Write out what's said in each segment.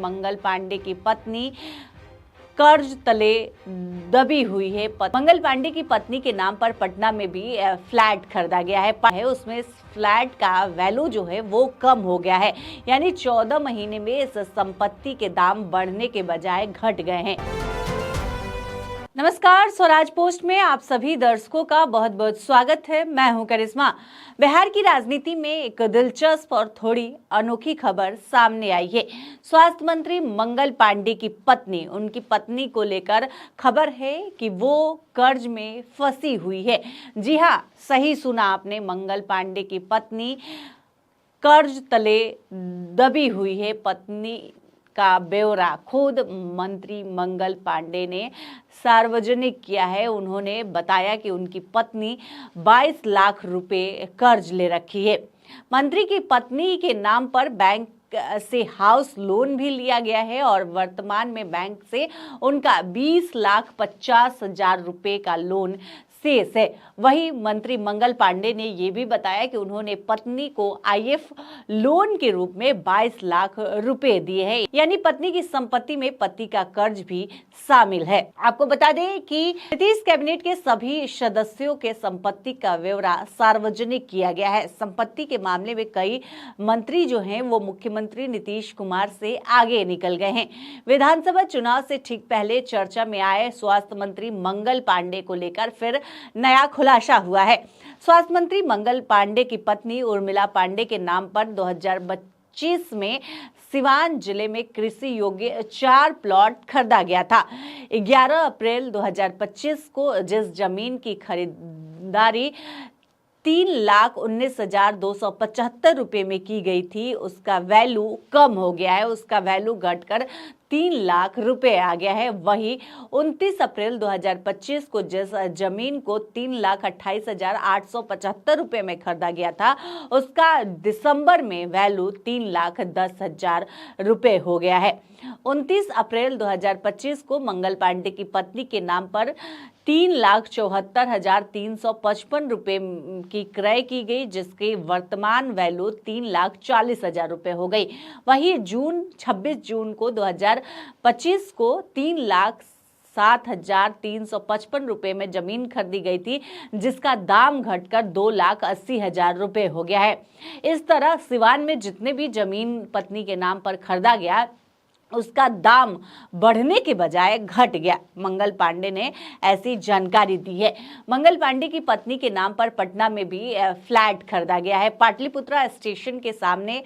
मंगल पांडे की पत्नी कर्ज तले दबी हुई है। मंगल पांडे की पत्नी के नाम पर पटना में भी फ्लैट खरीदा गया है। उसमें फ्लैट का वैल्यू जो है वो कम हो गया है, यानी 14 महीने में इस संपत्ति के दाम बढ़ने के बजाय घट गए हैं। नमस्कार, स्वराज पोस्ट में आप सभी दर्शकों का बहुत बहुत स्वागत है। मैं हूं करिश्मा। बिहार की राजनीति में एक दिलचस्प और थोड़ी अनोखी खबर सामने आई है। स्वास्थ्य मंत्री मंगल पांडे की पत्नी, उनकी पत्नी को लेकर खबर है कि वो कर्ज में फंसी हुई है। जी हां, सही सुना आपने, मंगल पांडे की पत्नी कर्ज तले दबी हुई है। पत्नी का ब्यौरा खुद मंत्री मंगल पांडे ने सार्वजनिक किया है। उन्होंने बताया कि उनकी पत्नी 22 लाख रुपए कर्ज ले रखी है। मंत्री की पत्नी के नाम पर बैंक से हाउस लोन भी लिया गया है और वर्तमान में बैंक से उनका 20,50,000 रुपए का लोन शेष है। वही मंत्री मंगल पांडे ने यह भी बताया कि उन्होंने पत्नी को आईएफ लोन के रूप में 22 लाख रुपए दिए हैं, यानी पत्नी की संपत्ति में पति का कर्ज भी शामिल है। आपको बता दें कि नीतीश कैबिनेट के सभी सदस्यों के संपत्ति का ब्यौरा सार्वजनिक किया गया है। संपत्ति के मामले में कई मंत्री जो हैं वो मुख्यमंत्री नीतीश कुमार से आगे निकल गए हैं। विधानसभा चुनाव से ठीक पहले चर्चा में आए स्वास्थ्य मंत्री मंगल पांडे को लेकर फिर नया खुलासा हुआ है। स्वास्थ्य मंत्री मंगल पांडे की पत्नी उर्मिला पांडे के नाम पर 2025 में सिवान जिले में कृषि योग्य 4 प्लॉट खरीदा गया था। 11 अप्रैल 2025 को जिस जमीन की खरीदारी 3,19,275 रुपए में की गई थी, उसका वैल्यू कम हो गया है। उसका वैल्यू घटकर 3 लाख रुपए आ गया है। वही 29 अप्रैल 2025 को जिस जमीन को 3,28,875 रुपए में खरीदा गया था, उसका दिसंबर में वैल्यू 3,10,000 रुपए हो गया है। 29 अप्रैल 2025 को मंगल पांडे की पत्नी के नाम पर 3,74,355 रुपए की क्रय की गई, जिसकी वर्तमान वैल्यू 3,40,000 रुपए हो गई। वही 26 जून को 2025 को 3,07,355 रुपए में जमीन खरीदी गई थी, जिसका दाम घटकर 2,80,000 रुपए हो गया है। इस तरह सिवान में जितने भी जमीन पत्नी के नाम पर खरीदा गया, उसका दाम बढ़ने के बजाय घट गया। मंगल पांडे ने ऐसी जानकारी दी है। मंगल पांडे की पत्नी के नाम पर पटना में भी फ्लैट खरीदा गया है। पाटलिपुत्रा स्टेशन के सामने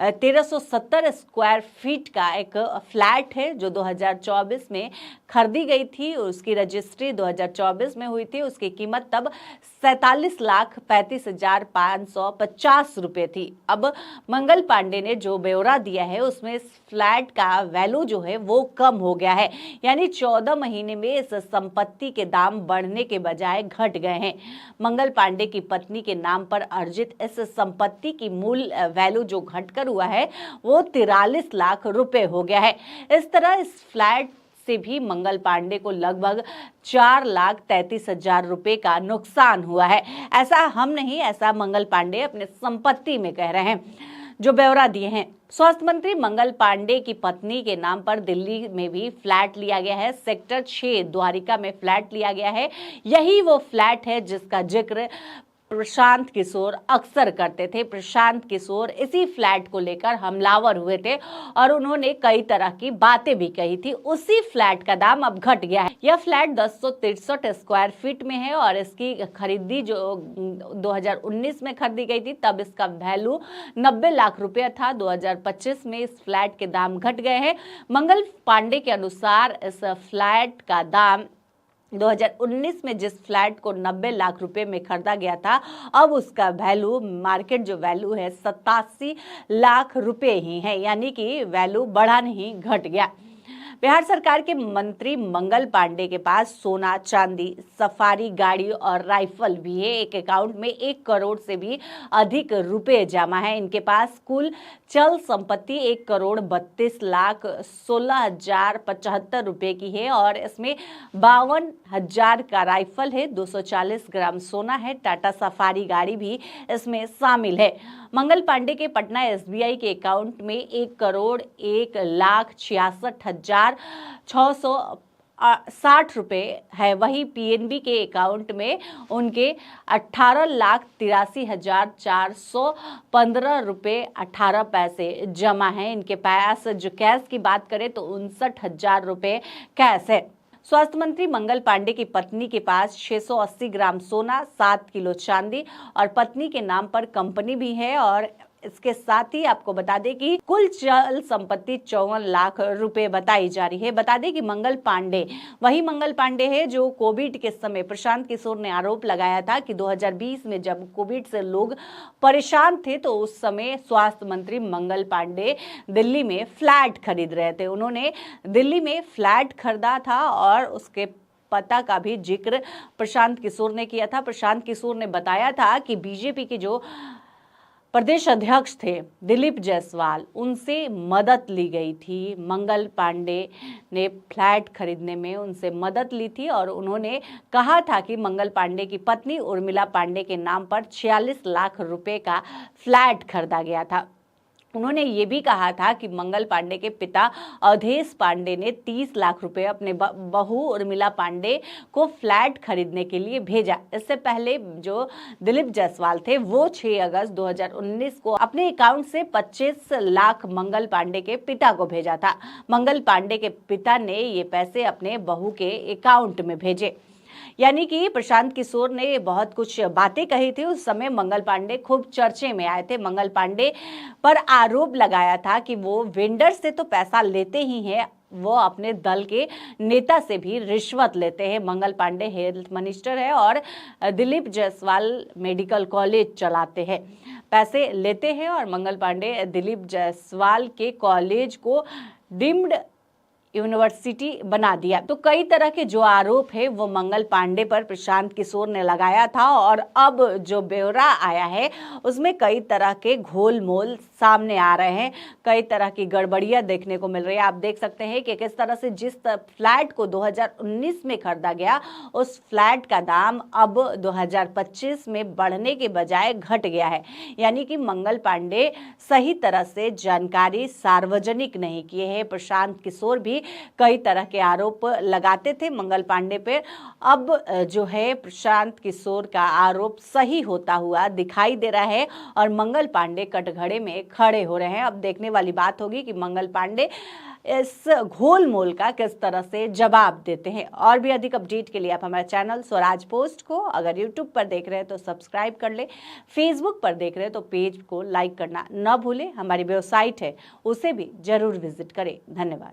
1370 स्क्वायर फीट का एक फ्लैट है, जो 2024 में खरीदी गई थी। उसकी रजिस्ट्री 2024 में हुई थी। उसकी कीमत तब 47,35,550 रुपए थी। अब मंगल पांडे ने जो ब्यौरा दिया है, उसमें इस फ्लैट का वैल्यू जो है वो कम हो गया है, यानी 14 महीने में इस संपत्ति के दाम बढ़ने के बजाय घट गए हैं। मंगल पांडे की पत्नी के नाम पर अर्जित इस संपत्ति की मूल वैल्यू जो घटकर हुआ है वो 43 लाख रुपए हो गया है। इस तरह इस फ्लैट से भी मंगल पांडे को लगभग 4,33,000 रुपए का नुकसान हुआ है। ऐसा हम नहीं, ऐसा मंगल पांडे अपने संपत्ति में कह रहे हैं, जो ब्यौरा दिए हैं। स्वास्थ्य मंत्री मंगल पांडे की पत्नी के नाम पर दिल्ली में भी फ्लैट लिया गया है। सेक्टर 6 द्वारिका में फ्लैट लिया गया है। यही वो फ्लैट है जिसका जिक्र प्रशांत किशोर अक्सर करते थे। प्रशांत किशोर इसी फ्लैट को लेकर हमलावर हुए थे और उन्होंने कई तरह की बातें भी कही थी। उसी फ्लैट का दाम अब घट गया है। यह फ्लैट 1063 स्क्वायर फीट में है और इसकी खरीदी जो 2019 में खरीदी गई थी, तब इसका वैल्यू 90 लाख रुपया था। 2025 में इस फ्लैट के दाम घट गए हैं। मंगल पांडे के अनुसार इस फ्लैट का दाम 2019 में जिस फ्लैट को 90 लाख रुपए में खरीदा गया था, अब उसका वैल्यू, मार्केट जो वैल्यू है, 87 लाख रुपए ही है, यानी कि वैल्यू बढ़ा नहीं, घट गया। बिहार सरकार के मंत्री मंगल पांडे के पास सोना, चांदी, सफारी गाड़ी और राइफल भी है। एक अकाउंट में 1 करोड़ से भी अधिक रुपए जमा है। इनके पास कुल चल संपत्ति 1,32,16,075 रुपए की है और इसमें 52,000 का राइफल है, 240 ग्राम सोना है, टाटा सफारी गाड़ी भी इसमें शामिल है। मंगल पांडे के पटना SBI के अकाउंट में 1,01,66,660 रुपए है। वहीं PNB के अकाउंट में उनके 18,83,415 रुपए 18 पैसे जमा है। इनके पास जो कैश की बात करें तो 59,000 रुपए कैश है। स्वास्थ्य मंत्री मंगल पांडे की पत्नी के पास 680 ग्राम सोना, 7 किलो चांदी और पत्नी के नाम पर कंपनी भी है। और इसके साथ ही आपको बता दें कि कुल चल संपत्ति 54 लाख रुपए बताई जा रही है। बता दें कि मंगल पांडे वही मंगल पांडे है जो कोविड के समय प्रशांत किशोर ने आरोप लगाया था कि 2020 में जब कोविड से लोग परेशान थे तो उस समय स्वास्थ्य मंत्री मंगल पांडे दिल्ली में फ्लैट खरीद रहे थे। उन्होंने दिल्ली में फ्लैट खरीदा था और उसके पता का भी जिक्र प्रशांत किशोर ने किया था। प्रशांत किशोर ने बताया था कि बीजेपी के जो प्रदेश अध्यक्ष थे दिलीप जायसवाल, उनसे मदद ली गई थी। मंगल पांडे ने फ्लैट खरीदने में उनसे मदद ली थी और उन्होंने कहा था कि मंगल पांडे की पत्नी उर्मिला पांडे के नाम पर 46 लाख रुपए का फ्लैट खरीदा गया था। उन्होंने ये भी कहा था कि मंगल पांडे के पिता अवधेश पांडे ने 30 लाख रुपए अपने बहू उर्मिला पांडे को फ्लैट खरीदने के लिए भेजा। इससे पहले जो दिलीप जायसवाल थे वो 6 अगस्त 2019 को अपने अकाउंट से 25 लाख मंगल पांडे के पिता को भेजा था। मंगल पांडे के पिता ने ये पैसे अपने बहू के अकाउंट में भेजे। यानी कि प्रशांत किशोर ने बहुत कुछ बातें कही थी। उस समय मंगल पांडे खूब चर्चे में आए थे। मंगल पांडे पर आरोप लगाया था कि वो वेंडर से तो पैसा लेते ही हैं, वो अपने दल के नेता से भी रिश्वत लेते हैं। मंगल पांडे हेल्थ मिनिस्टर है और दिलीप जायसवाल मेडिकल कॉलेज चलाते हैं। पैसे लेते हैं और मंगल पांडे दिलीप जायसवाल के कॉलेज को डीम्ड यूनिवर्सिटी बना दिया। तो कई तरह के जो आरोप है वो मंगल पांडे पर प्रशांत किशोर ने लगाया था और अब जो ब्यौरा आया है उसमें कई तरह के घोलमोल सामने आ रहे हैं, कई तरह की गड़बड़ियां देखने को मिल रही है। आप देख सकते हैं कि किस तरह से जिस फ्लैट को 2019 में खरीदा गया उस फ्लैट का दाम अब 2025 में बढ़ने के बजाय घट गया है। यानी कि मंगल पांडे सही तरह से जानकारी सार्वजनिक नहीं किए हैं। प्रशांत किशोर भी कई तरह के आरोप लगाते थे मंगल पांडे पे। अब जो है प्रशांत किशोर का आरोप सही होता हुआ दिखाई दे रहा है और मंगल पांडे कटघरे में खड़े हो रहे हैं। अब देखने वाली बात होगी कि मंगल पांडे इस घोलमोल का किस तरह से जवाब देते हैं। और भी अधिक अपडेट के लिए आप हमारे चैनल स्वराज पोस्ट को अगर यूट्यूब पर देख रहे हैं तो सब्सक्राइब कर ले, फेसबुक पर देख रहे हैं तो पेज को लाइक करना न भूलें। हमारी वेबसाइट है उसे भी जरूर विजिट करें। धन्यवाद।